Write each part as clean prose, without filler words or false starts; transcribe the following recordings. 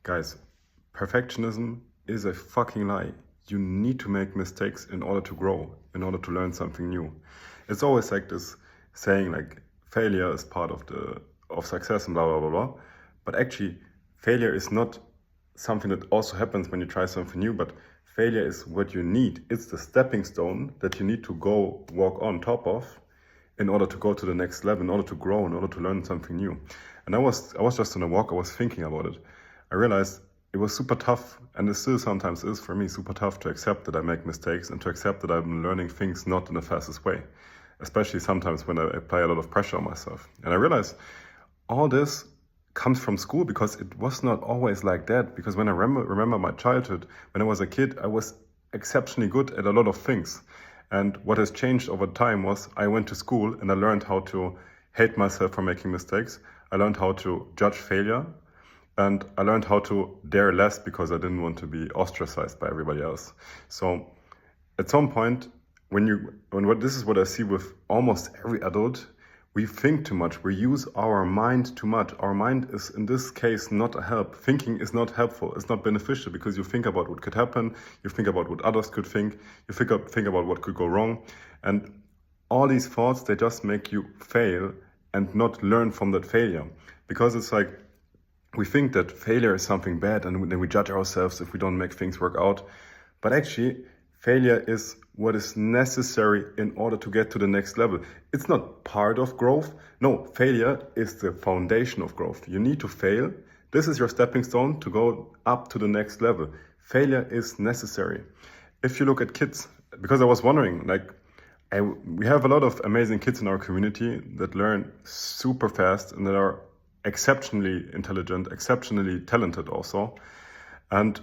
Guys, perfectionism is a fucking lie. You need to make mistakes in order to grow, in order to learn something new. It's always like this saying like failure is part of the of success and blah blah blah blah. But actually failure is not something that also happens when you try something new, but failure is what you need. It's the stepping stone that you need to go walk on top of in order to go to the next level, in order to grow, in order to learn something new. And I was just on a walk, I was thinking about it. I realized it was super tough, and it still sometimes is for me super tough to accept that I make mistakes and to accept that I'm learning things not in the fastest way, especially sometimes when I apply a lot of pressure on myself. And I realized all this comes from school because it was not always like that. Because when I remember my childhood, when I was a kid, I was exceptionally good at a lot of things. And what has changed over time was I went to school and I learned how to hate myself for making mistakes. I learned how to judge failure. And I learned how to dare less because I didn't want to be ostracized by everybody else. So at some point, this is what I see with almost every adult, we think too much. We use our mind too much. Our mind is, in this case, not a help. Thinking is not helpful. It's not beneficial because you think about what could happen. You think about what others could think. You think about what could go wrong. And all these thoughts, they just make you fail and not learn from that failure. Because it's like, we think that failure is something bad and then we judge ourselves if we don't make things work out. But actually, failure is what is necessary in order to get to the next level. It's not part of growth. No, failure is the foundation of growth. You need to fail. This is your stepping stone to go up to the next level. Failure is necessary. If you look at kids, because I was wondering, we have a lot of amazing kids in our community that learn super fast and that are exceptionally intelligent, exceptionally talented also. And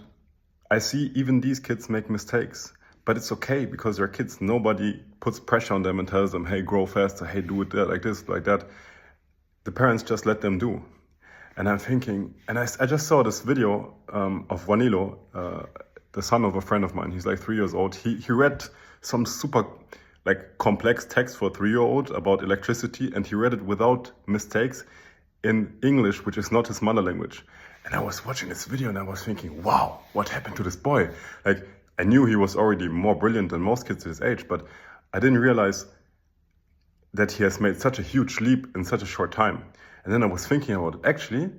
I see even these kids make mistakes. But it's okay because they're kids. Nobody puts pressure on them and tells them, hey, grow faster, hey, do it like this, like that. The parents just let them do. And I'm thinking, and I just saw this video of Vanilo, the son of a friend of mine. He's like 3 years old. He read some super complex text for a 3-year-old about electricity, and he read it without mistakes in English, which is not his mother language. And I was watching this video and I was thinking, wow, what happened to this boy? I knew he was already more brilliant than most kids his age, but I didn't realize that he has made such a huge leap in such a short time. And then I was thinking about it. Actually,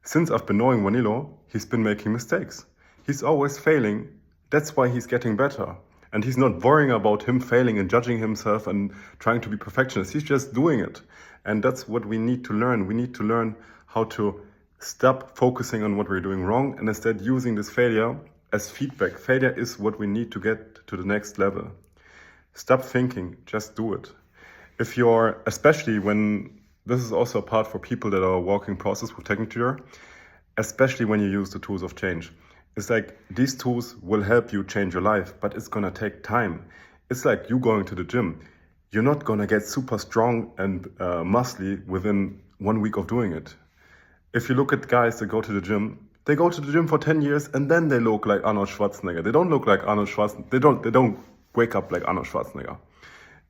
since I've been knowing Vanilo, he's been making mistakes. He's always failing. That's why he's getting better. And he's not worrying about him failing and judging himself and trying to be perfectionist. He's just doing it. And that's what we need to learn. We need to learn how to stop focusing on what we're doing wrong and instead using this failure as feedback. Failure is what we need to get to the next level. Stop thinking, just do it. Especially when, this is also a part for people that are walking process with Technic, especially when you use the tools of change. It's like these tools will help you change your life, but it's gonna take time. It's like you going to the gym. You're not gonna get super strong and muscly within 1 week of doing it. If you look at guys that go to the gym, they go to the gym for 10 years and then they look like Arnold Schwarzenegger. They don't look like Arnold Schwarzenegger. They don't wake up like Arnold Schwarzenegger.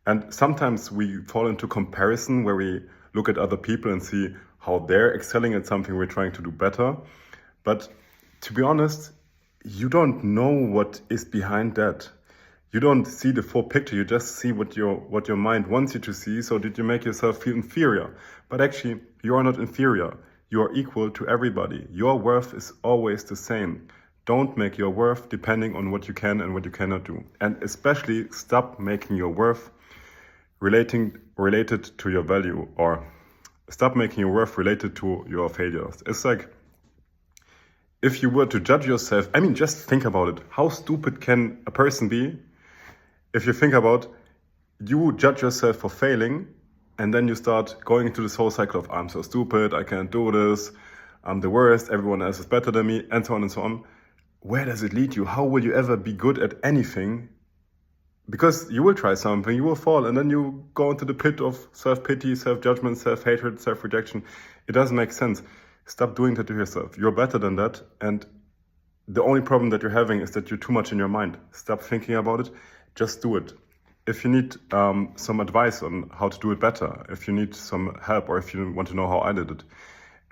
And sometimes we fall into comparison where we look at other people and see how they're excelling at something we're trying to do better. But to be honest, you don't know what is behind that. You don't see the full picture. You just see what your mind wants you to see. So did you make yourself feel inferior? But actually, you are not inferior. You are equal to everybody. Your worth is always the same. Don't make your worth depending on what you can and what you cannot do. And especially stop making your worth related to your value, or stop making your worth related to your failures. It's like, if you were to judge yourself, just think about it. How stupid can a person be if you think about you judge yourself for failing and then you start going into this whole cycle of I'm so stupid, I can't do this, I'm the worst, everyone else is better than me, and so on and so on. Where does it lead you? How will you ever be good at anything? Because you will try something, you will fall, and then you go into the pit of self-pity, self-judgment, self-hatred, self-rejection. It doesn't make sense. Stop doing that to yourself. You're better than that, and the only problem that you're having is that you're too much in your mind. Stop thinking about it, just do it. If you need some advice on how to do it better, if you need some help, or if you want to know how I did it,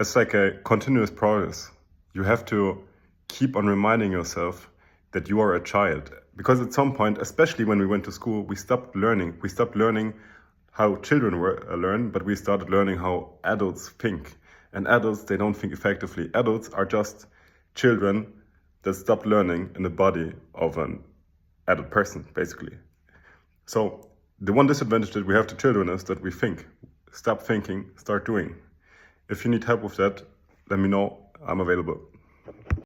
it's like a continuous process. You have to keep on reminding yourself that you are a child. Because at some point, especially when we went to school, we stopped learning. We stopped learning how children learn, but we started learning how adults think. And adults, they don't think effectively. Adults are just children that stopped learning in the body of an adult person, basically. So the one disadvantage that we have to children is that we think. Stop thinking, start doing. If you need help with that, let me know. I'm available.